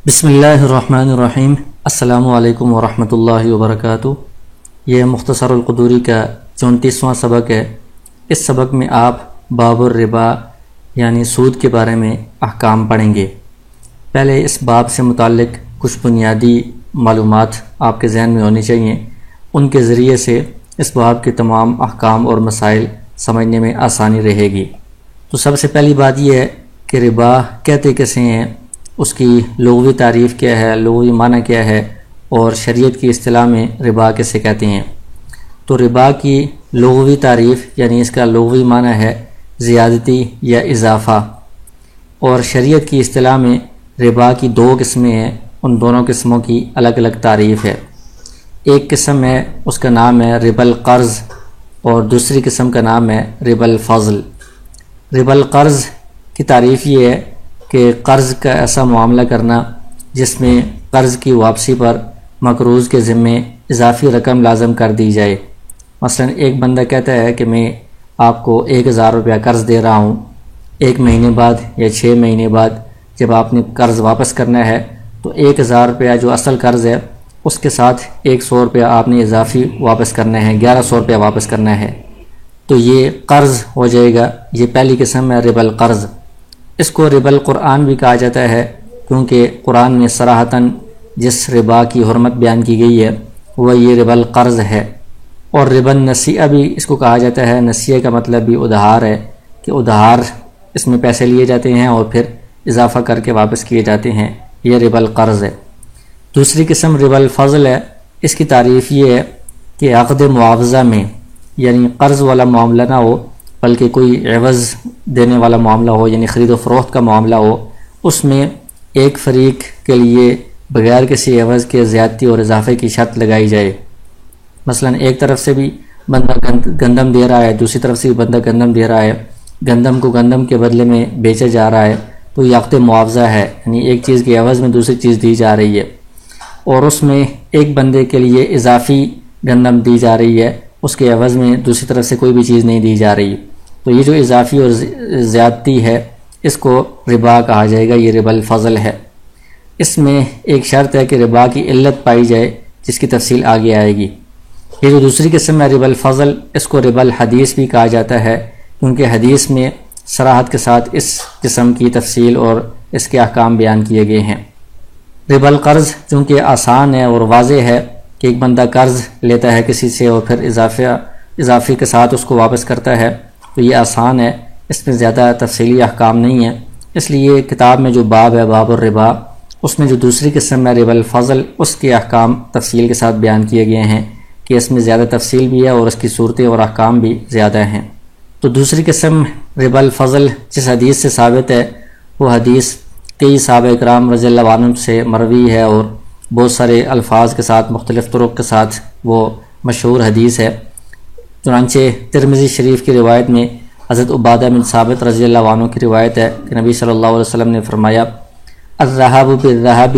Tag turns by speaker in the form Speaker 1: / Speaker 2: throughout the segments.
Speaker 1: بسم اللہ الرحمن الرحیم۔ السلام علیکم ورحمۃ اللہ وبرکاتہ۔ یہ مختصر القدوری کا 34واں سبق ہے۔ اس سبق میں آپ باب الربا یعنی سود کے بارے میں احکام پڑھیں گے۔ پہلے اس باب سے متعلق کچھ بنیادی معلومات آپ کے ذہن میں ہونی چاہیے، ان کے ذریعے سے اس باب کے تمام احکام اور مسائل سمجھنے میں آسانی رہے گی۔ تو سب سے پہلی بات یہ ہے کہ ربا کہتے کسے ہیں، اس کی لغوی تعریف کیا ہے، لغوی معنی کیا ہے، اور شریعت کی اصطلاح میں ربا کسے کہتے ہیں۔ تو ربا کی لغوی تعریف یعنی اس کا لغوی معنی ہے زیادتی یا اضافہ، اور شریعت کی اصطلاح میں ربا کی دو قسمیں ہیں، ان دونوں قسموں کی الگ الگ تعریف ہے۔ ایک قسم ہے اس کا نام ہے ربا القرض، اور دوسری قسم کا نام ہے ربا الفضل۔ ربا القرض کی تعریف یہ ہے کہ قرض کا ایسا معاملہ کرنا جس میں قرض کی واپسی پر مقروض کے ذمے اضافی رقم لازم کر دی جائے۔ مثلا ایک بندہ کہتا ہے کہ میں آپ کو 1000 روپیہ قرض دے رہا ہوں، 1 مہینے بعد یا 6 مہینے بعد جب آپ نے قرض واپس کرنا ہے تو 1000 روپیہ جو اصل قرض ہے اس کے ساتھ 100 روپیہ آپ نے اضافی واپس کرنا ہے، 1100 روپیہ واپس کرنا ہے، تو یہ قرض ہو جائے گا۔ یہ پہلی قسم ہے ربا القرض۔ اس کو ربا القرآن بھی کہا جاتا ہے، کیونکہ قرآن میں صراحتاً جس ربا کی حرمت بیان کی گئی ہے وہ یہ ربا القرض ہے۔ اور ربا النسیہ بھی اس کو کہا جاتا ہے۔ نسیہ کا مطلب بھی ادھار ہے، کہ ادھار اس میں پیسے لیے جاتے ہیں اور پھر اضافہ کر کے واپس کیے جاتے ہیں، یہ ربا القرض ہے۔ دوسری قسم ربا الفضل ہے۔ اس کی تعریف یہ ہے کہ عقد معاوضہ میں یعنی قرض والا معاملہ نہ ہو بلکہ کوئی عوض دینے والا معاملہ ہو، یعنی خرید و فروخت کا معاملہ ہو، اس میں ایک فریق کے لیے بغیر کسی عوض کے زیادتی اور اضافے کی شرط لگائی جائے۔ مثلا ایک طرف سے بھی بندہ گندم دے رہا ہے، دوسری طرف سے بھی بندہ گندم دے رہا ہے، گندم کو گندم کے بدلے میں بیچا جا رہا ہے، تو یہ عقد معاوضہ ہے، یعنی ایک چیز کے عوض میں دوسری چیز دی جا رہی ہے، اور اس میں ایک بندے کے لیے اضافی گندم دی جا رہی ہے، اس کے عوض میں دوسری طرف سے کوئی بھی چیز نہیں دی جا رہی۔ تو یہ جو اضافی اور زیادتی ہے اس کو ربا کہا جائے گا، یہ ربا الفضل ہے۔ اس میں ایک شرط ہے کہ ربا کی علت پائی جائے، جس کی تفصیل آگے آئے گی۔ یہ جو دوسری قسم ہے ربا الفضل، اس کو ربا الحدیث بھی کہا جاتا ہے، کیونکہ حدیث میں صراحت کے ساتھ اس قسم کی تفصیل اور اس کے احکام بیان کیے گئے ہیں۔ ربا القرض چونکہ آسان ہے اور واضح ہے کہ ایک بندہ قرض لیتا ہے کسی سے اور پھر اضافے کے ساتھ اس کو واپس کرتا ہے، تو یہ آسان ہے، اس میں زیادہ تفصیلی احکام نہیں ہیں۔ اس لیے کتاب میں جو باب ہے باب الربا، اس میں جو دوسری قسم ہے ربا الفضل، اس کے احکام تفصیل کے ساتھ بیان کیے گئے ہیں کہ اس میں زیادہ تفصیل بھی ہے اور اس کی صورتیں اور احکام بھی زیادہ ہیں۔ تو دوسری قسم ربا الفضل جس حدیث سے ثابت ہے، وہ حدیث کئی صحابہ اکرام رضی اللہ عنہم سے مروی ہے اور بہت سارے الفاظ کے ساتھ مختلف طرق کے ساتھ وہ مشہور حدیث ہے۔ چنانچہ ترمذی شریف کی روایت میں حضرت عبادہ بن ثابت رضی اللہ عنہ کی روایت ہے کہ نبی صلی اللہ علیہ وسلم نے فرمایا، الذهب بالذهب،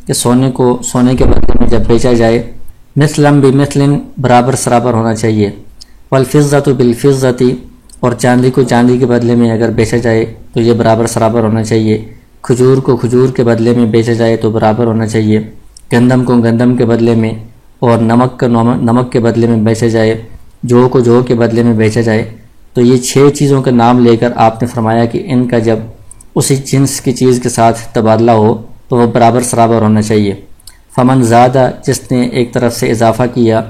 Speaker 1: کہ سونے کو سونے کے بدلے میں جب بیچا جائے، مثلا بمثل، برابر سرابر ہونا چاہیے، والفضة بالفضة، اور چاندی کو چاندی کے بدلے میں اگر بیچا جائے تو یہ برابر سرابر ہونا چاہیے، کھجور کو کھجور کے بدلے میں بیچا جائے تو برابر ہونا چاہیے، گندم کو گندم کے بدلے میں، اور نمک کو نمک کے بدلے میں بیچا جائے، جو کو جو کے بدلے میں بیچا جائے۔ تو یہ 6 چیزوں کا نام لے کر آپ نے فرمایا کہ ان کا جب اسی جنس کی چیز کے ساتھ تبادلہ ہو تو وہ برابر سرابر ہونا چاہیے۔ فمن زادہ، جس نے ایک طرف سے اضافہ کیا،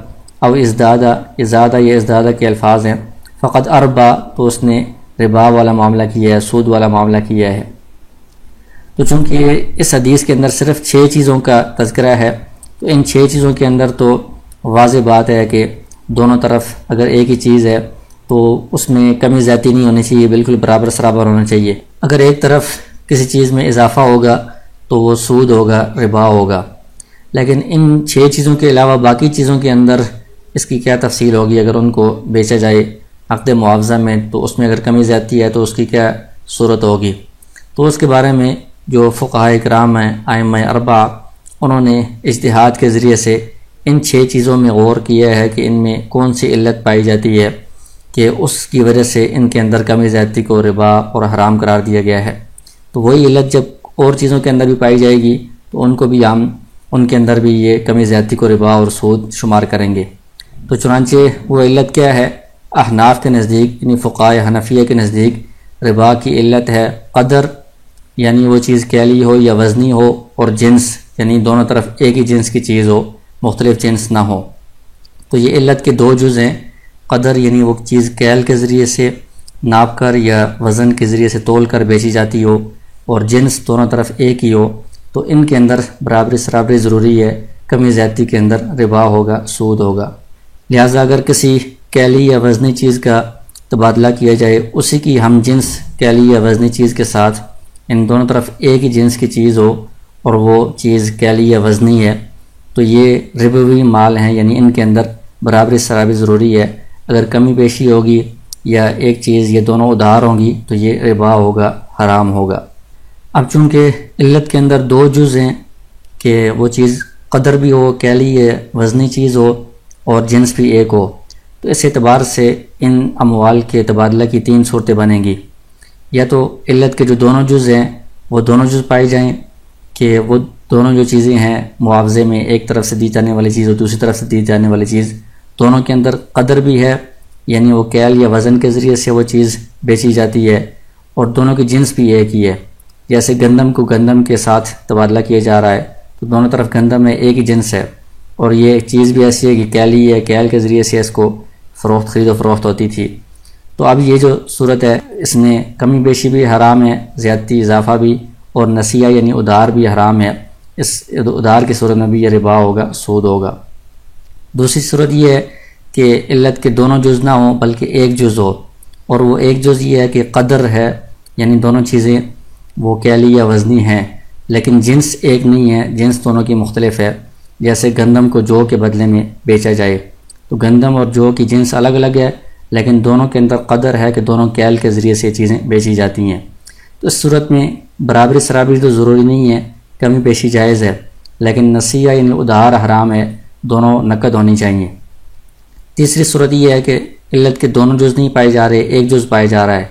Speaker 1: او ازدادہ، ازادہ یا ازدادہ کے الفاظ ہیں، فقط اربا، تو اس نے ربا والا معاملہ کیا ہے، سود والا معاملہ کیا ہے۔ تو چونکہ اس حدیث کے اندر صرف 6 چیزوں کا تذکرہ ہے، تو ان 6 چیزوں کے اندر تو واضح بات ہے کہ دونوں طرف اگر ایک ہی چیز ہے تو اس میں کمی زیادتی نہیں ہونی چاہیے، بالکل برابر سرابر ہونا چاہیے۔ اگر ایک طرف کسی چیز میں اضافہ ہوگا تو وہ سود ہوگا، ربا ہوگا۔ لیکن ان 6 چیزوں کے علاوہ باقی چیزوں کے اندر اس کی کیا تفصیل ہوگی اگر ان کو بیچا جائے عقد معاوضہ میں، تو اس میں اگر کمی زیادتی ہے تو اس کی کیا صورت ہوگی۔ تو اس کے بارے میں جو فقہاء اکرام ہیں، ائمہ اربعہ، انہوں نے اجتہاد کے ذریعے سے ان 6 چیزوں میں غور کیا ہے کہ ان میں کون سی علت پائی جاتی ہے کہ اس کی وجہ سے ان کے اندر کمی زیادتی کو ربا اور حرام قرار دیا گیا ہے۔ تو وہی علت جب اور چیزوں کے اندر بھی پائی جائے گی تو ان کو بھی ہم ان کے اندر بھی یہ کمی زیادتی کو ربا اور سود شمار کریں گے۔ تو چنانچہ وہ علت کیا ہے؟ احناف کے نزدیک یعنی فقہائے حنفیہ کے نزدیک ربا کی علت ہے قدر، یعنی وہ چیز کیلی ہو یا وزنی ہو، اور جنس یعنی دونوں طرف ایک ہی جنس کی چیز ہو، مختلف جنس نہ ہو۔ تو یہ علت کے دو جز ہیں، قدر یعنی وہ چیز کیل کے ذریعے سے ناپ کر یا وزن کے ذریعے سے تول کر بیچی جاتی ہو، اور جنس دونوں طرف ایک ہی ہو، تو ان کے اندر برابری سرابری ضروری ہے، کمی زیادتی کے اندر ربا ہوگا، سود ہوگا۔ لہٰذا اگر کسی کیلی یا وزنی چیز کا تبادلہ کیا جائے، اسی کی ہم جنس کیلی یا وزنی چیز کے ساتھ ان دونوں طرف ایک ہی جنس کی چیز ہو اور وہ چیز کیلی یا وزنی ہے، تو یہ ربوی مال ہیں، یعنی ان کے اندر برابری سرابری ضروری ہے۔ اگر کمی بیشی ہوگی یا ایک چیز یہ دونوں ادھار ہوں گی تو یہ ربا ہوگا، حرام ہوگا۔ اب چونکہ علت کے اندر دو جز ہیں کہ وہ چیز قدر بھی ہو، کیلی یا وزنی چیز ہو، اور جنس بھی ایک ہو، تو اس اعتبار سے ان اموال کے تبادلہ کی تین صورتیں بنیں گی۔ یا تو علت کے جو دونوں جز ہیں وہ دونوں جز پائے جائیں کہ وہ دونوں جو چیزیں ہیں معاوضے میں، ایک طرف سے دی جانے والی چیز اور دوسری طرف سے دی جانے والی چیز، دونوں کے اندر قدر بھی ہے، یعنی وہ کیل یا وزن کے ذریعے سے وہ چیز بیچی جاتی ہے، اور دونوں کی جنس بھی ایک ہی ہے۔ جیسے گندم کو گندم کے ساتھ تبادلہ کیا جا رہا ہے تو دونوں طرف گندم میں ایک ہی جنس ہے، اور یہ چیز بھی ایسی ہے کہ کیلی ہے، کیل کے ذریعے سے اس کو خرید و فروخت ہوتی تھی۔ تو اب یہ جو صورت ہے اس میں کمی بیشی بھی حرام ہے، زیادتی اضافہ بھی، اور نسیہ یعنی ادھار بھی حرام ہے۔ اس ادھار کی صورت میں بھی یہ ربا ہوگا، سود ہوگا۔ دوسری صورت یہ ہے کہ علت کے دونوں جز نہ ہوں بلکہ ایک جز ہو، اور وہ ایک جز یہ ہے کہ قدر ہے، یعنی دونوں چیزیں وہ کیلی یا وزنی ہیں لیکن جنس ایک نہیں ہے، جنس دونوں کی مختلف ہے۔ جیسے گندم کو جو کے بدلے میں بیچا جائے تو گندم اور جو کی جنس الگ الگ ہے، لیکن دونوں کے اندر قدر ہے کہ دونوں کیل کے ذریعے سے چیزیں بیچی جاتی ہیں۔ تو اس صورت میں برابری سرابری تو ضروری نہیں ہے، کمی بیشی جائز ہے، لیکن نسیہ یعنی ادھار حرام ہے، دونوں نقد ہونی چاہیے۔ تیسری صورت یہ ہے کہ علت کے دونوں جز نہیں پائے جا رہے، ایک جز پائے جا رہا ہے،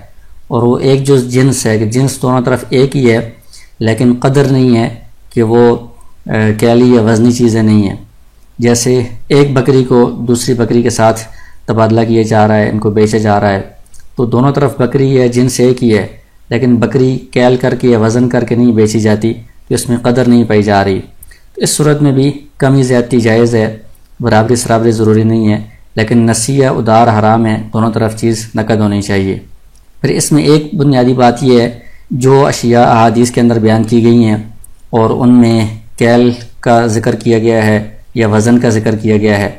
Speaker 1: اور وہ ایک جز جنس ہے کہ جنس دونوں طرف ایک ہی ہے، لیکن قدر نہیں ہے کہ وہ کیلی یا وزنی چیزیں نہیں ہیں۔ جیسے ایک بکری کو دوسری بکری کے ساتھ تبادلہ کیا جا رہا ہے، ان کو بیچا جا رہا ہے، تو دونوں طرف بکری ہے، جنس ایک ہی ہے، لیکن بکری کیل کر کے یا وزن کر کے نہیں بیچی جاتی، تو اس میں قدر نہیں پائی جا رہی۔ تو اس صورت میں بھی کمی زیادتی جائز ہے، برابری سرابری ضروری نہیں ہے، لیکن نسیہ ادھار حرام ہے، دونوں طرف چیز نقد ہونی چاہیے۔ پھر اس میں ایک بنیادی بات یہ ہے، جو اشیاء احادیث کے اندر بیان کی گئی ہیں اور ان میں کیل کا ذکر کیا گیا ہے یا وزن کا ذکر کیا گیا ہے،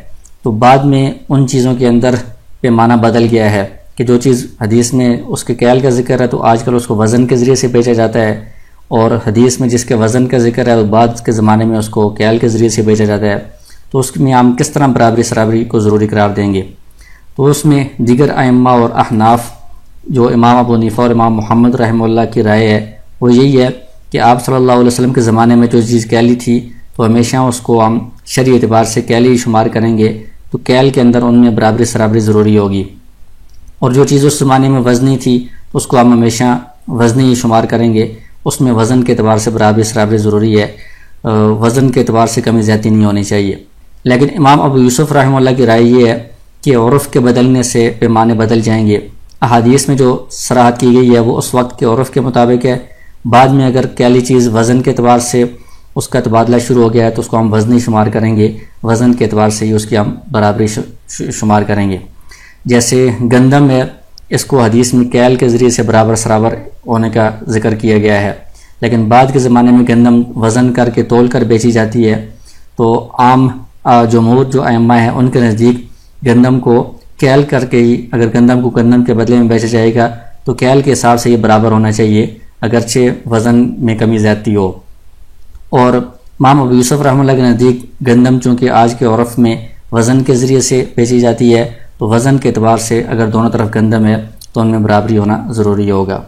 Speaker 1: تو بعد میں ان چیزوں کے اندر پیمانہ بدل گیا ہے کہ جو چیز حدیث میں اس کے کیل کا ذکر ہے تو آج کل اس کو وزن کے ذریعے سے بیچا جاتا ہے، اور حدیث میں جس کے وزن کا ذکر ہے تو بعد کے زمانے میں اس کو کیل کے ذریعے سے بیچا جاتا ہے، تو اس میں ہم کس طرح برابری سرابری کو ضروری قرار دیں گے؟ تو اس میں دیگر ائمہ اور احناف، جو امام ابو حنیفہ اور امام محمد رحمہ اللہ کی رائے ہے، وہ یہی ہے کہ آپ صلی اللہ علیہ وسلم کے زمانے میں جو چیز کیلی تھی تو ہمیشہ اس کو ہم شرعی اعتبار سے کیلی شمار کریں گے، تو کیل کے اندر ان میں برابری سرابری ضروری ہوگی، اور جو چیز اس زمانے میں وزنی تھی اس کو ہم ہمیشہ وزنی ہی شمار کریں گے، اس میں وزن کے اعتبار سے برابری سرابری ضروری ہے، وزن کے اعتبار سے کمی زیادتی نہیں ہونی چاہیے۔ لیکن امام ابو یوسف رحمہ اللہ کی رائے یہ ہے کہ عرف کے بدلنے سے پیمانے بدل جائیں گے۔ احادیث میں جو صراحت کی گئی ہے وہ اس وقت کے عرف کے مطابق ہے، بعد میں اگر کیلی چیز وزن کے اعتبار سے اس کا تبادلہ شروع ہو گیا ہے تو اس کو ہم وزنی شمار کریں گے، وزن کے اعتبار سے ہی اس کی ہم برابری شمار کریں گے۔ جیسے گندم ہے، اس کو حدیث میں کیل کے ذریعے سے برابر سرابر ہونے کا ذکر کیا گیا ہے، لیکن بعد کے زمانے میں گندم وزن کر کے تول کر بیچی جاتی ہے، تو عام جمہور جو ائمہ ہیں ان کے نزدیک گندم کو کیل کر کے ہی، اگر گندم کو گندم کے بدلے میں بیچا جائے گا تو کیل کے حساب سے یہ برابر ہونا چاہیے، اگرچہ وزن میں کمی زیادتی ہو۔ اور امام ابو یوسف رحمہ اللہ کے نزدیک گندم چونکہ آج کے عرف میں وزن کے ذریعے سے بیچی جاتی ہے، تو وزن کے اعتبار سے اگر دونوں طرف گندم ہے تو ان میں برابری ہونا ضروری ہوگا۔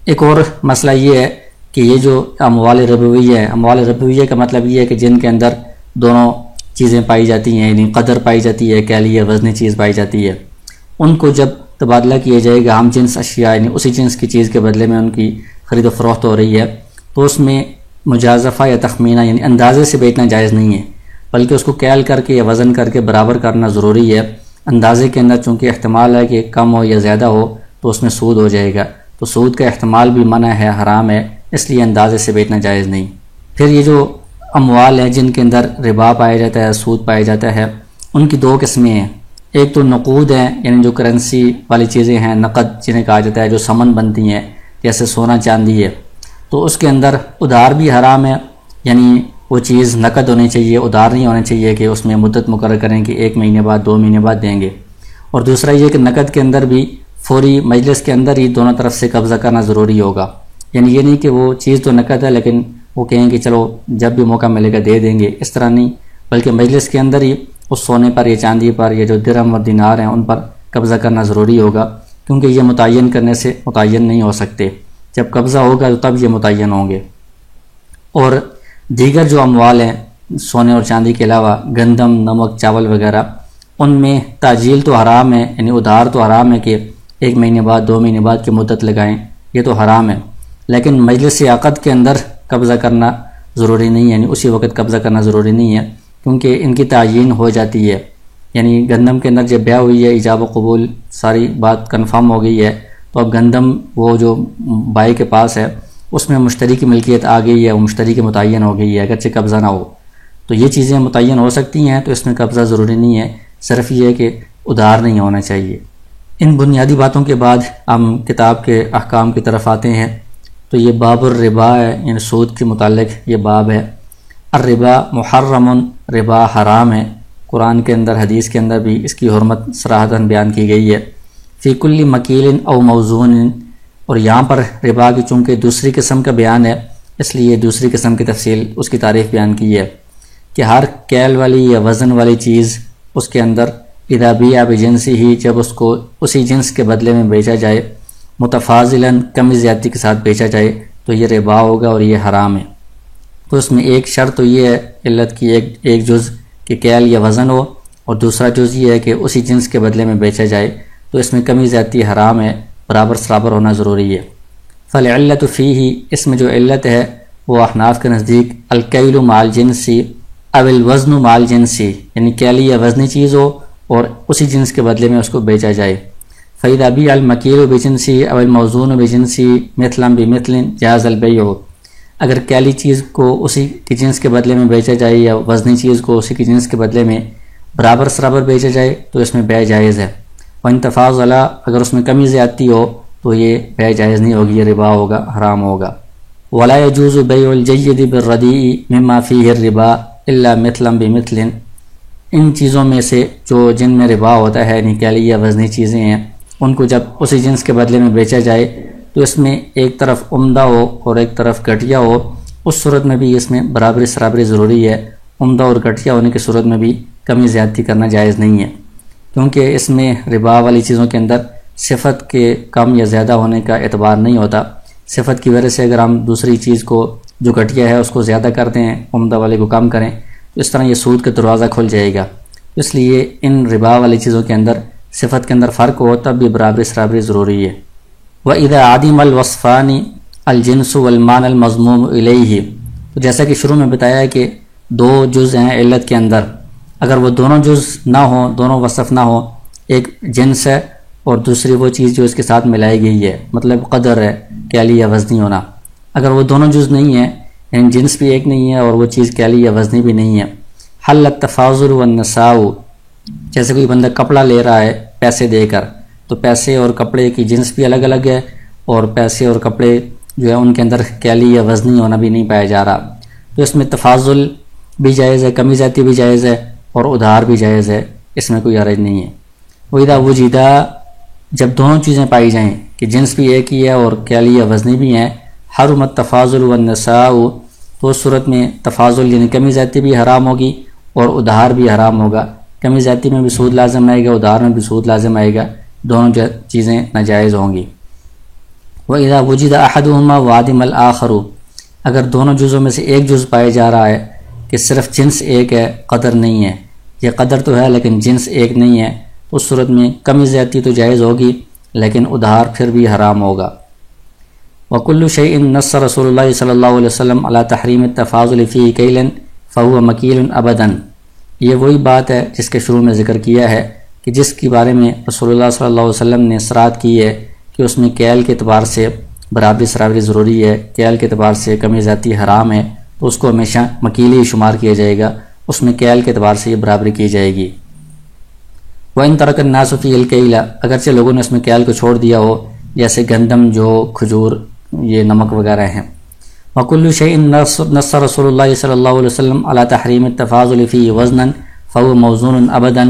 Speaker 1: ایک اور مسئلہ یہ ہے کہ یہ جو اموال ربویہ ہے، اموال ربویہ کا مطلب یہ ہے کہ جن کے اندر دونوں چیزیں پائی جاتی ہیں، یعنی قدر پائی جاتی ہے، کیلی یا وزنی چیز پائی جاتی ہے، ان کو جب تبادلہ کیا جائے گا، ہم جنس اشیاء یعنی اسی جنس کی چیز کے بدلے میں ان کی خرید و فروخت ہو رہی ہے، تو اس میں مجازفہ یا تخمینہ یعنی اندازے سے بیچنا جائز نہیں ہے، بلکہ اس کو کیل کر کے یا وزن کر کے برابر کرنا ضروری ہے۔ اندازے کے اندر چونکہ احتمال ہے کہ کم ہو یا زیادہ ہو تو اس میں سود ہو جائے گا، تو سود کا احتمال بھی منع ہے، حرام ہے، اس لیے اندازے سے بیچنا جائز نہیں۔ پھر یہ جو اموال ہیں جن کے اندر ربا پایا جاتا ہے، سود پایا جاتا ہے، ان کی دو قسمیں ہیں۔ ایک تو نقود ہیں، یعنی جو کرنسی والی چیزیں ہیں، نقد جنہیں کہا جاتا ہے، جو ثمن بنتی ہیں، جیسے سونا چاندی ہے، تو اس کے اندر ادھار بھی حرام ہے، یعنی وہ چیز نقد ہونی چاہیے، ادھار نہیں ہونا چاہیے کہ اس میں مدت مقرر کریں کہ 1 مہینے بعد 2 مہینے بعد دیں گے۔ اور دوسرا یہ کہ نقد کے اندر بھی فوری مجلس کے اندر ہی دونوں طرف سے قبضہ کرنا ضروری ہوگا، یعنی یہ نہیں کہ وہ چیز تو نقد ہے لیکن وہ کہیں کہ چلو جب بھی موقع ملے گا دے دیں گے، اس طرح نہیں، بلکہ مجلس کے اندر ہی اس سونے پر یا چاندی پر یا جو درہم اور دینار ہیں ان پر قبضہ کرنا ضروری ہوگا، کیونکہ یہ متعین کرنے سے متعین نہیں ہو سکتے، جب قبضہ ہوگا تو تب یہ متعین ہوں گے۔ اور دیگر جو اموال ہیں سونے اور چاندی کے علاوہ، گندم، نمک، چاول وغیرہ، ان میں تاجیل تو حرام ہے، یعنی ادھار تو حرام ہے کہ 1 مہینے بعد 2 مہینے بعد کی مدت لگائیں، یہ تو حرام ہے، لیکن مجلس عقد کے اندر قبضہ کرنا ضروری نہیں ہے، یعنی اسی وقت قبضہ کرنا ضروری نہیں ہے، کیونکہ ان کی تعیین ہو جاتی ہے۔ یعنی گندم کے اندر جب بیع ہوئی ہے، ایجاب و قبول ساری بات کنفرم ہو گئی ہے، تو اب گندم وہ جو بائی کے پاس ہے اس میں مشتری کی ملکیت آ گئی ہے، وہ مشتری کی متعین ہو گئی ہے، اگرچہ قبضہ نہ ہو، تو یہ چیزیں متعین ہو سکتی ہیں، تو اس میں قبضہ ضروری نہیں ہے، صرف یہ ہے کہ ادھار نہیں ہونا چاہیے۔ ان بنیادی باتوں کے بعد ہم کتاب کے احکام کی طرف آتے ہیں، تو یہ باب الربا ہے، یعنی سود کے متعلق یہ باب ہے۔ الربا محرم، ربا حرام ہے، قرآن کے اندر حدیث کے اندر بھی اس کی حرمت صراحتاً بیان کی گئی ہے۔ فی کل مکیل او موزون، اور یہاں پر ربا کی چونکہ دوسری قسم کا بیان ہے، اس لیے دوسری قسم کی تفصیل اس کی تعریف بیان کی ہے کہ ہر کیل والی یا وزن والی چیز اس کے اندر اذا بیع بجنسی ہی، جب اس کو اسی جنس کے بدلے میں بیچا جائے، متفاضلاً کمی زیادتی کے ساتھ بیچا جائے، تو یہ ربا ہوگا اور یہ حرام ہے۔ تو اس میں ایک شرط تو یہ ہے علت کی، ایک جز کہ کیل یا وزن ہو، اور دوسرا جز یہ ہے کہ اسی جنس کے بدلے میں بیچا جائے، تو اس میں کمی زیادتی حرام ہے، برابر سرابر ہونا ضروری ہے۔ فالعلت فیہ، اس میں جو علت ہے وہ احناف کے نزدیک الکیل مع الجنسی او الوزن مع الجنسی، یعنی کیلی یا وزنی چیز ہو اور اسی جنس کے بدلے میں اس کو بیچا جائے۔ فإذا بیع المکیل بجنسی او الموزون بجنسی مثلا بمثل جاز البیع، اگر کیلی چیز کو اسی کی جنس کے بدلے میں بیچا جائے یا وزنی چیز کو اسی کی جنس کے بدلے میں برابر سرابر بیچا جائے تو اس میں بیع جائز ہے۔ وإن تفاضل، اگر اس میں کمی زیادتی ہو تو یہ بیع جائز نہیں ہوگی، یہ ربا ہوگا، حرام ہوگا۔ ولا يجوز بيع الجيد بالرديء مما فيه الربا الا مثلا بمثل، ان چیزوں میں سے جو جن میں ربا ہوتا ہے، یعنی کیلی یا وزنی چیزیں ہیں، ان کو جب اسی جنس کے بدلے میں بیچا جائے تو اس میں ایک طرف عمدہ ہو اور ایک طرف گھٹیا ہو، اس صورت میں بھی اس میں برابری سرابری ضروری ہے۔ عمدہ اور گھٹیا ہونے کی صورت میں بھی کمی زیادتی کرنا جائز نہیں ہے، کیونکہ اس میں ربا والی چیزوں کے اندر صفت کے کم یا زیادہ ہونے کا اعتبار نہیں ہوتا۔ صفت کی وجہ سے اگر ہم دوسری چیز کو جو گھٹیا ہے اس کو زیادہ کرتے ہیں، عمدہ والے کو کم کریں، تو اس طرح یہ سود کا دروازہ کھل جائے گا۔ اس لیے ان ربا والی چیزوں کے اندر صفت کے اندر فرق ہو تب بھی برابری سرابری ضروری ہے۔ وَإِذَا عَدِمَ الْوَصْفَانِ الْجِنْسُ وَالْمَانَ الْمَضْمُومُ إِلَيْهِ، تو جیسا کہ شروع میں بتایا ہے کہ 2 جز ہیں علت کے اندر، اگر وہ دونوں جز نہ ہوں، دونوں وصف نہ ہوں، ایک جنس ہے اور دوسری وہ چیز جو اس کے ساتھ ملائی گئی ہے، مطلب قدر ہے، کیلی یا وزنی ہونا، اگر وہ دونوں جز نہیں ہیں، یعنی جنس بھی ایک نہیں ہے اور وہ چیز کیلی یا وزنی بھی نہیں ہے، حل التفاضل والنساء، جیسے کوئی بندہ کپڑا لے رہا ہے پیسے دے کر، تو پیسے اور کپڑے کی جنس بھی الگ الگ ہے، اور پیسے اور کپڑے جو ہے ان کے اندر کیلی یا وزنی ہونا بھی نہیں پایا جا رہا، تو اس میں تفاضل بھی جائز ہے، کمی زیادتی بھی جائز ہے، اور ادھار بھی جائز ہے، اس میں کوئی حرج نہیں ہے۔ وَإِذَا وُجِدَا، جب دونوں چیزیں پائی جائیں کہ جنس بھی ایک ہی ہے اور کیلی یا وزنی بھی ہیں، حرم التفاضل والنساء، تو اس صورت میں تفاضل یعنی کمی زیادتی بھی حرام ہوگی اور ادھار بھی حرام ہوگا، کمی زیادتی میں بھی سود لازم آئے گا، ادھار میں بھی سود لازم آئے گا، دونوں چیزیں ناجائز ہوں گی۔ وَإِذَا وُجِدَ أَحَدُهُمَا وَعَدِمَ الْآخَرُ، اگر دونوں جزوں میں سے ایک جز پائے جا رہا ہے کہ صرف جنس ایک ہے، قدر نہیں ہے، یہ قدر تو ہے لیکن جنس ایک نہیں ہے، اس صورت میں کمی زیادتی تو جائز ہوگی لیکن ادھار پھر بھی حرام ہوگا۔ وکل شیء نص رسول اللہ صلی اللہ علیہ وسلم علی تحریم التفاضل فیہ کیلا فہو مکیل ابدا۔ یہ وہی بات ہے جس کے شروع میں ذکر کیا ہے کہ جس کے بارے میں رسول اللہ صلی اللہ علیہ وسلم نے اصرار کی ہے کہ اس میں کیل کے اعتبار سے برابری سرابری ضروری ہے، کیل کے اعتبار سے کمی زیادتی حرام ہے، تو اس کو ہمیشہ مکیل ہی شمار کیا جائے گا، اس میں کیل کے اعتبار سے یہ برابری کی جائے گی۔ وَإِن تَرَكَ النَّاسُ فِيهِ الْكَيْلَ، اگرچہ لوگوں نے اس میں کیل کو چھوڑ دیا ہو، جیسے گندم، جو کھجور، یہ نمک وغیرہ ہیں۔ وَكُلُّ شَيْءٍ نَصَّ رسول اللہ صلی اللہ علیہ وسلم علی تحریم التفاضل فیہ وزنا فهو موزون ابدا،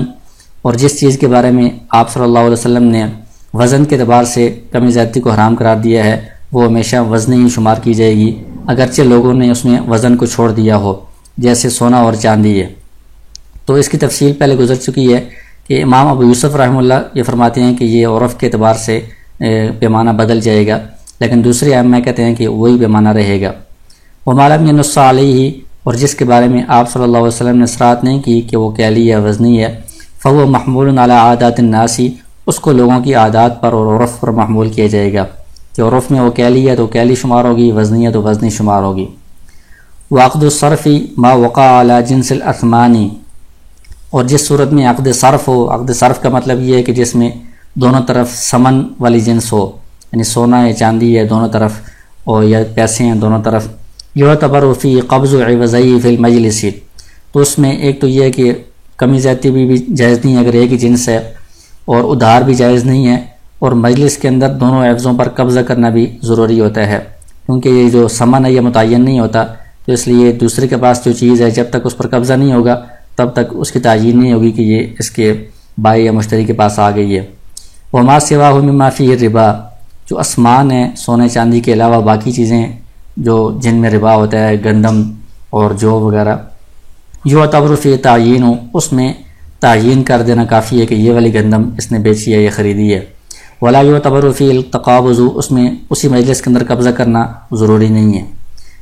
Speaker 1: اور جس چیز کے بارے میں آپ صلی اللہ علیہ وسلم نے وزن کے اعتبار سے کمی زیادتی کو حرام قرار دیا ہے، وہ ہمیشہ وزن ہی شمار کی جائے گی، اگرچہ لوگوں نے اس میں وزن کو چھوڑ دیا ہو، جیسے سونا اور چاندی ہے۔ تو اس کی تفصیل پہلے گزر چکی ہے کہ امام ابو یوسف رحمہ اللہ یہ فرماتے ہیں کہ یہ عرف کے اعتبار سے پیمانہ بدل جائے گا، لیکن دوسرے ائمہ کہتے ہیں کہ وہی پیمانہ رہے گا۔ وما لم ينص علیہ، اور جس کے بارے میں آپ صلی اللہ علیہ وسلم نے اصرار نہیں کی کہ وہ کیلی یا وزنی ہے، فهو محمول علی عادات الناس، اس کو لوگوں کی عادات پر اور عرف پر محمول کیا جائے گا کہ عرف میں وہ کیلی ہے تو کیلی شمار ہوگی، وزنی ہے تو وزنی شمار ہوگی۔ وعقد الصرف ما وقع علی جنس الاثمان، اور جس صورت میں عقد صرف ہو، عقد صرف کا مطلب یہ ہے کہ جس میں دونوں طرف سمن والی جنس ہو، یعنی سونا یا چاندی ہے دونوں طرف، اور یا پیسے ہیں دونوں طرف، یعتبر فی قبض عوضی فی المجلس، تو اس میں ایک تو یہ ہے کہ کمی زیادتی بھی جائز نہیں ہے اگر ایک ہی جنس ہے، اور ادھار بھی جائز نہیں ہے، اور مجلس کے اندر دونوں عوضوں پر قبضہ کرنا بھی ضروری ہوتا ہے، کیونکہ یہ جو سمن ہے یہ متعین نہیں ہوتا، تو اس لیے دوسرے کے پاس جو چیز ہے جب تک اس پر قبضہ نہیں ہوگا تب تک اس کی تعین نہیں ہوگی کہ یہ اس کے بائی یا مشتری کے پاس آ گئی ہے۔ وما سواہ مما فیہ الربا، جو اسمان ہے سونے چاندی کے علاوہ باقی چیزیں جو جن میں ربا ہوتا ہے، گندم اور جو وغیرہ، یعتبر فی تعین، اس میں تعین کر دینا کافی ہے کہ یہ والی گندم اس نے بیچی ہے، یہ خریدی ہے۔ ولا یعتبر فی التقابض، اس میں اسی مجلس کے اندر قبضہ کرنا ضروری نہیں ہے،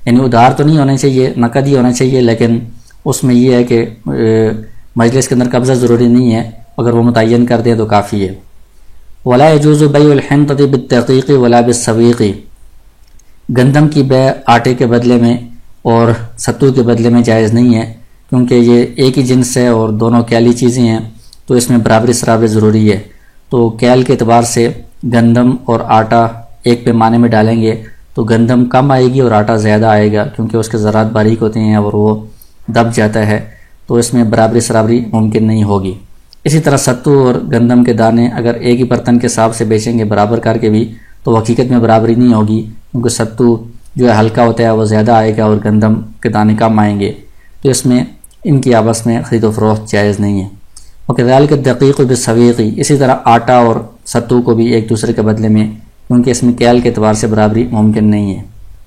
Speaker 1: یعنی ادھار تو نہیں ہونا چاہیے، نقد ہی ہونا چاہیے، لیکن اس میں یہ ہے کہ مجلس کے اندر قبضہ ضروری نہیں ہے، اگر وہ متعین کر دیں تو کافی ہے۔ ولا يجوز بیع الحنطة بالدقیق ولا بالسویق، گندم کی بیع آٹے کے بدلے میں اور ستو کے بدلے میں جائز نہیں ہے، کیونکہ یہ ایک ہی جنس ہے اور دونوں کیلی چیزیں ہیں، تو اس میں برابری سرابری ضروری ہے۔ تو کیل کے اعتبار سے گندم اور آٹا ایک پیمانے میں ڈالیں گے تو گندم کم آئے گی اور آٹا زیادہ آئے گا، کیونکہ اس کے ذرات باریک ہوتے ہیں اور وہ دب جاتا ہے، تو اس میں برابری سرابری ممکن نہیں ہوگی۔ اسی طرح ستو اور گندم کے دانے اگر ایک ہی برتن کے حساب سے بیچیں گے برابر کر کے بھی تو حقیقت میں برابری نہیں ہوگی، کیونکہ ستو جو ہے ہلکا ہوتا ہے وہ زیادہ آئے گا اور گندم کے دانے کم آئیں گے، تو اس میں ان کی آپس میں خرید و فروخت جائز نہیں ہے۔ وکذالک الدقیق بالسویق، اسی طرح آٹا اور ستو کو بھی ایک دوسرے کے بدلے میں، کیونکہ اس میں کیل کے اعتبار سے برابری ممکن نہیں ہے۔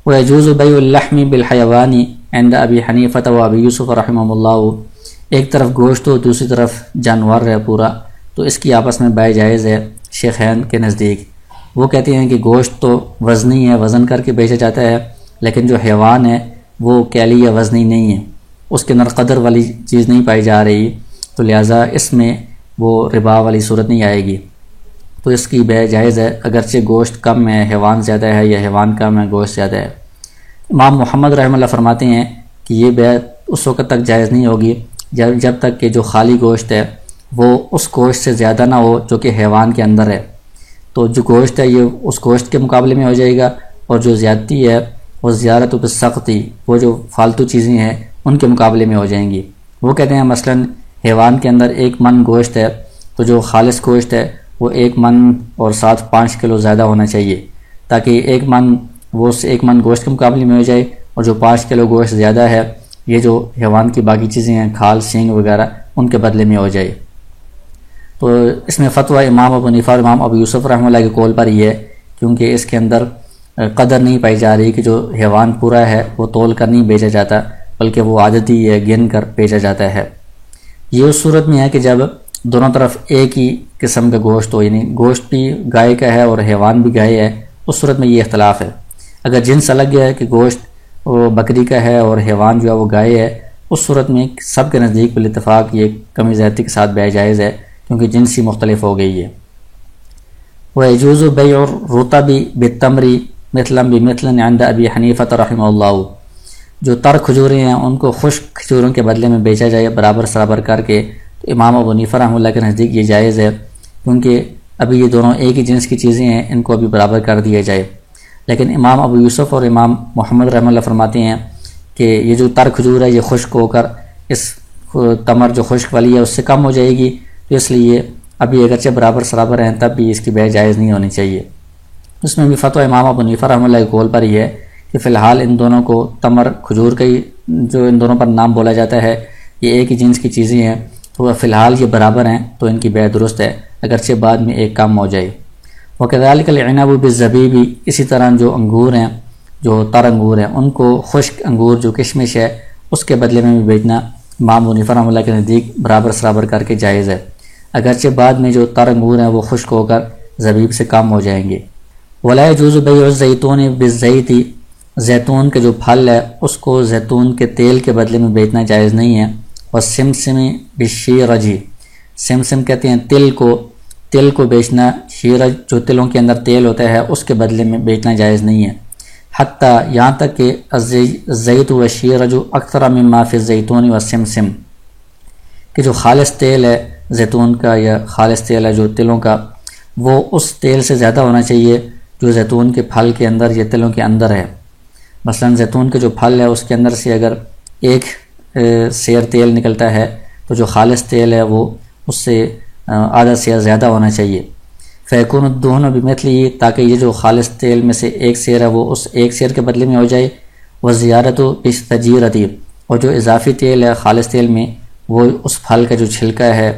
Speaker 1: ویجوز بیع اللحم بالحیوان عند ابی حنیفہ و ابی یوسف رحمہ اللہ، ایک طرف گوشت ہو دوسری طرف جانور ہے پورا، تو اس کی آپس میں بیع جائز ہے شیخین کے نزدیک۔ وہ کہتے ہیں کہ گوشت تو وزنی ہے، وزن کر کے بیچا جاتا ہے، لیکن جو حیوان ہے وہ کیلی یا وزنی نہیں ہے، اس کے اندر قدر والی چیز نہیں پائی جا رہی، تو لہٰذا اس میں وہ ربا والی صورت نہیں آئے گی، تو اس کی بیع جائز ہے، اگرچہ گوشت کم ہے حیوان زیادہ ہے یا حیوان کم ہے گوشت زیادہ ہے۔ امام محمد رحمہ اللہ فرماتے ہیں کہ یہ بیع اس وقت تک جائز نہیں ہوگی جب تک کہ جو خالی گوشت ہے وہ اس گوشت سے زیادہ نہ ہو جو کہ حیوان کے اندر ہے، تو جو گوشت ہے یہ اس گوشت کے مقابلے میں ہو جائے گا، اور جو زیادتی ہے وہ زیارت بالسختی، وہ جو فالتو چیزیں ہیں ان کے مقابلے میں ہو جائیں گی۔ وہ کہتے ہیں مثلاً حیوان کے اندر 1 من گوشت ہے تو جو خالص گوشت ہے وہ 1 من اور ساتھ 5 کلو زیادہ ہونا چاہیے، تاکہ 1 من وہ اس 1 من گوشت کے مقابلے میں ہو جائے، اور جو 5 کلو گوشت زیادہ ہے یہ جو حیوان کی باقی چیزیں ہیں کھال سینگ وغیرہ ان کے بدلے میں ہو جائے۔ تو اس میں فتویٰ امام ابو حنیفہ اور امام ابو یوسف رحمہ اللہ کے قول پر یہ ہے، کیونکہ اس کے اندر قدر نہیں پائی جا رہی کہ جو حیوان پورا ہے وہ تول کر نہیں بیچا جاتا، بلکہ وہ عادتی ہے گن کر بیچا جاتا ہے۔ یہ اس صورت میں ہے کہ جب دونوں طرف ایک ہی قسم کا گوشت ہو، یعنی گوشت بھی گائے کا ہے اور حیوان بھی گائے ہے، اس صورت میں یہ اختلاف ہے۔ اگر جنس الگ ہے کہ گوشت وہ بکری کا ہے اور حیوان جو ہے وہ گائے ہے، اس صورت میں سب کے نزدیک بالاتفاق یہ کمی زیادتی کے ساتھ بیع جائز ہے، کیونکہ جنس ہی مختلف ہو گئی ہے۔ وَيَجُوزُ بَيْعُ الرُّطَبِ بِالتَّمْرِ مثلا بمثل عند ابی حنیفہ رحمہ اللہ، جو تر کھجوریں ہیں ان کو خشک کھجوروں کے بدلے میں بیچا جائے برابر سرابر کر کے، تو امام ابو حنیفہ رحمہ اللہ کے نزدیک یہ جائز ہے، کیونکہ ابھی یہ دونوں ایک ہی جنس کی چیزیں ہیں، ان کو ابھی برابر کر دیا جائے۔ لیکن امام ابو یوسف اور امام محمد رحمہ اللہ فرماتے ہیں کہ یہ جو تر کھجور ہے یہ خشک ہو کر اس تمر جو خشک والی ہے اس سے کم ہو جائے گی، تو اس لیے ابھی اگرچہ برابر سرابر ہیں تب بھی اس کی بیع جائز نہیں ہونی چاہیے۔ اس میں بھی فتویٰ امام ابو حنیفہ رحمہ اللہ کے قول پر یہ ہے کہ فی الحال ان دونوں کو تمر کھجور کا ہی جو ان دونوں پر نام بولا جاتا ہے، یہ ایک ہی جنس کی چیزیں ہیں، تو فی الحال یہ برابر ہیں تو ان کی بیع درست ہے، اگرچہ بعد میں ایک کم ہو جائے۔ وَكَذَلِكَ الْعِنَبُ بِالزَّبِيبِ، اسی طرح جو انگور ہیں، جو تر انگور ہیں، ان کو خشک انگور جو کشمش ہے اس کے بدلے میں بھی بیچنا امام ابو حنیفہ رحمہ اللہ کے نزدیک برابر سرابر کر کے جائز ہے، اگرچہ بعد میں جو تر انگور ہیں وہ خشک ہو کر زبیب سے کم ہو جائیں گے۔ وَلَا يَجُوزُ بَيْعُ الزَّيْتُونِ بِالزَّيْتِ، زیتون کے جو پھل ہے اس کو زیتون کے تیل کے بدلے میں بیچنا جائز نہیں ہے۔ وَالسِّمْسِمِ بِالشِّيرَجِ، سمسم کہتے ہیں تل کو بیچنا، شیرج جو تلوں کے اندر تیل ہوتا ہے اس کے بدلے میں بیچنا جائز نہیں ہے، حتیٰ یہاں تک کہ الزیت والشیرج اکثر مما فی الزیتون والسمسم، کہ جو خالص تیل ہے زیتون کا یا خالص تیل ہے جو تلوں کا، وہ اس تیل سے زیادہ ہونا چاہیے جو زیتون کے پھل کے اندر یا تلوں کے اندر ہے۔ مثلا زیتون کے جو پھل ہے اس کے اندر سے اگر ایک سیر تیل نکلتا ہے تو جو خالص تیل ہے وہ اس سے آدھا سیر زیادہ ہونا چاہیے۔ فیکون الدہن بمثلہ، تاکہ یہ جو خالص تیل میں سے ایک سیر ہے وہ اس ایک سیر کے بدلے میں ہو جائے۔ وزیارت بالتجیرۃ، اور جو اضافی تیل ہے خالص تیل میں وہ اس پھل کا جو چھلکا ہے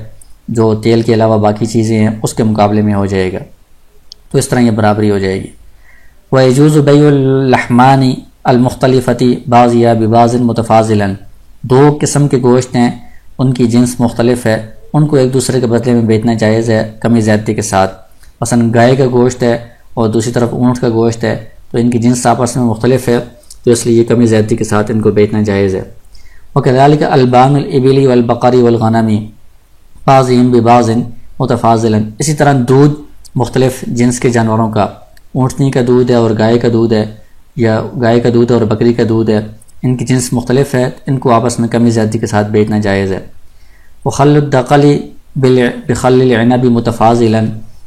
Speaker 1: جو تیل کے علاوہ باقی چیزیں ہیں اس کے مقابلے میں ہو جائے گا، تو اس طرح یہ برابری ہو جائے گی۔ وَيَجُوزُ بَيْعُ اللَّحْمَانِ الْمُخْتَلِفَةِ بَعْضِهَا بِبَعْضٍ مُتَفَاضِلًا، دو قسم کے گوشت ہیں ان کی جنس مختلف ہے، ان کو ایک دوسرے کے بدلے میں بیچنا جائز ہے کمی زیادتی کے ساتھ۔ مثلا گائے کا گوشت ہے اور دوسری طرف اونٹ کا گوشت ہے، تو ان کی جنس آپس میں مختلف ہے، تو اس لیے کمی زیادتی کے ساتھ ان کو بیچنا جائز ہے۔ وَكَذَلِكَ أَلْبَانُ الْإِبِلِ وَالْبَقَرِ وَالْغَنَمِ بَعْضِهِمْ بِبَعْضٍ مُتَفَاضِلًا، اسی طرح دودھ مختلف جنس کے جانوروں کا، اونٹنی کا دودھ ہے اور گائے کا دودھ ہے، یا گائے کا دودھ اور بکری کا دودھ ہے، ان کی جنس مختلف ہے، ان کو آپس میں کمی زیادتی کے ساتھ بیچنا جائز ہے۔ وَخَلُّ الدَّقَلِ بِخَلِّ الْعِنَبِ مُتَفَاضِلًا،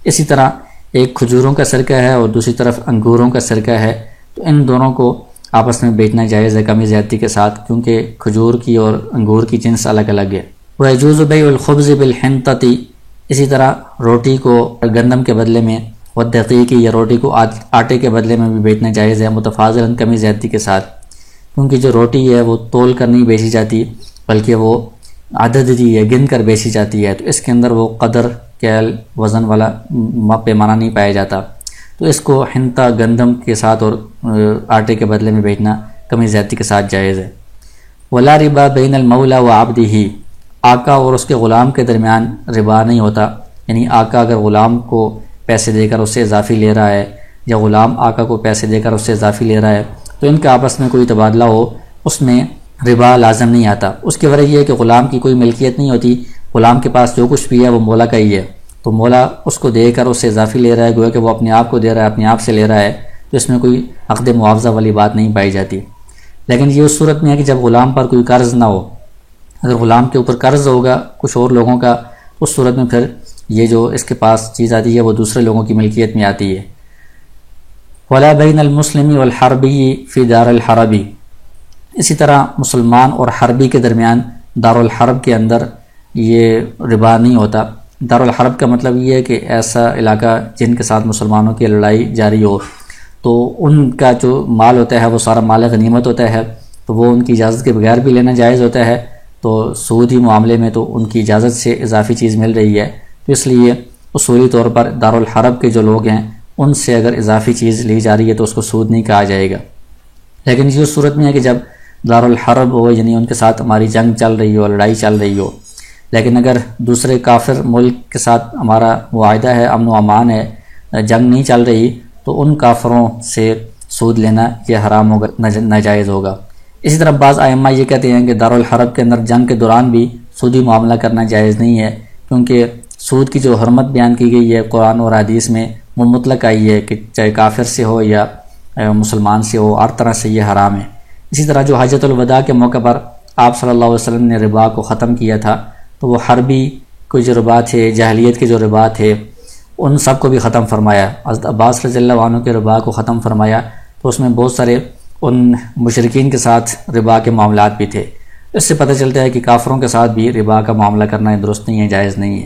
Speaker 1: اسی طرح ایک کھجوروں کا سرکہ ہے اور دوسری طرف انگوروں کا سرکہ ہے، تو ان دونوں کو آپس میں بیچنا جائز ہے کمی زیادتی کے ساتھ، کیونکہ کھجور کی اور انگور کی جنس الگ الگ ہے۔ وَيَجُوزُ بَيْعُ الْخُبْزِ بِالْحِنطَةِ، اسی طرح روٹی کو گندم کے بدلے میں، والدقیق، یا روٹی کو آٹے کے بدلے میں بھی بیچنا جائز ہے متفاضلاً کمی زیادتی کے ساتھ، کیونکہ جو روٹی ہے وہ تول کر نہیں بیچی جاتی بلکہ وہ عدد دی ہے، گن کر بیچی جاتی ہے، تو اس کے اندر وہ قدر کیل وزن والا پیمانہ نہیں پایا جاتا، تو اس کو حنطہ گندم کے ساتھ اور آٹے کے بدلے میں بیچنا کمی زیادتی کے ساتھ جائز ہے۔ ولا ربا بین المولا و عبدہ، آقا اور اس کے غلام کے درمیان ربا نہیں ہوتا، یعنی آقا اگر غلام کو پیسے دے کر اس سے اضافی لے رہا ہے یا غلام آقا کو پیسے دے کر اس سے اضافی لے رہا ہے تو ان کا آپس میں کوئی تبادلہ ہو اس میں ربا لازم نہیں آتا۔ اس کی وجہ یہ ہے کہ غلام کی کوئی ملکیت نہیں ہوتی، غلام کے پاس جو کچھ بھی ہے وہ مولا کا ہی ہے، تو مولا اس کو دے کر اس سے اضافی لے رہا ہے، گویا کہ وہ اپنے آپ کو دے رہا ہے، اپنے آپ سے لے رہا ہے، تو اس میں کوئی عقد معاوضہ والی بات نہیں پائی جاتی۔ لیکن یہ اس صورت میں ہے کہ جب غلام پر کوئی قرض نہ ہو، اگر غلام کے اوپر قرض ہوگا کچھ اور لوگوں کا، اس صورت میں پھر یہ جو اس کے پاس چیز آتی ہے وہ دوسرے لوگوں کی ملکیت میں آتی ہے۔ ولا بین المسلم والحربی فی دار الحرب، اسی طرح مسلمان اور حربی کے درمیان دار الحرب کے اندر یہ ربا نہیں ہوتا۔ دار الحرب کا مطلب یہ ہے کہ ایسا علاقہ جن کے ساتھ مسلمانوں کی لڑائی جاری ہو، تو ان کا جو مال ہوتا ہے وہ سارا مال غنیمت ہوتا ہے، تو وہ ان کی اجازت کے بغیر بھی لینا جائز ہوتا ہے، تو سودی معاملے میں تو ان کی اجازت سے اضافی چیز مل رہی ہے، تو اس لیے اصولی طور پر دار الحرب کے جو لوگ ہیں ان سے اگر اضافی چیز لی جا رہی ہے تو اس کو سود نہیں کہا جائے گا۔ لیکن یہ صورت میں ہے کہ جب دار الحرب ہو، یعنی ان کے ساتھ ہماری جنگ چل رہی ہو، لڑائی چل رہی ہو، لیکن اگر دوسرے کافر ملک کے ساتھ ہمارا معاہدہ ہے، امن و امان ہے، جنگ نہیں چل رہی، تو ان کافروں سے سود لینا یہ حرام ہوگا، ناجائز ہوگا۔ اسی طرح بعض ائمہ یہ کہتے ہیں کہ دار الحرب کے اندر جنگ کے دوران بھی سودی معاملہ کرنا جائز نہیں ہے، کیونکہ سود کی جو حرمت بیان کی گئی ہے قرآن اور حدیث میں وہ مطلق آئی ہے کہ چاہے کافر سے ہو یا مسلمان سے ہو، ہر طرح سے یہ حرام ہے۔ اسی طرح جو حجۃ الوداع کے موقع پر آپ صلی اللہ علیہ وسلم نے ربا کو ختم کیا تھا، تو وہ حربی کوئی جو ربا تھے، جاہلیت کے جو ربا تھے، ان سب کو بھی ختم فرمایا۔ حضرت عباس رضی اللہ عنہ کے ربا کو ختم فرمایا، تو اس میں بہت سارے ان مشرکین کے ساتھ ربا کے معاملات بھی تھے۔ اس سے پتہ چلتا ہے کہ کافروں کے ساتھ بھی ربا کا معاملہ کرنا درست نہیں ہے، جائز نہیں ہے۔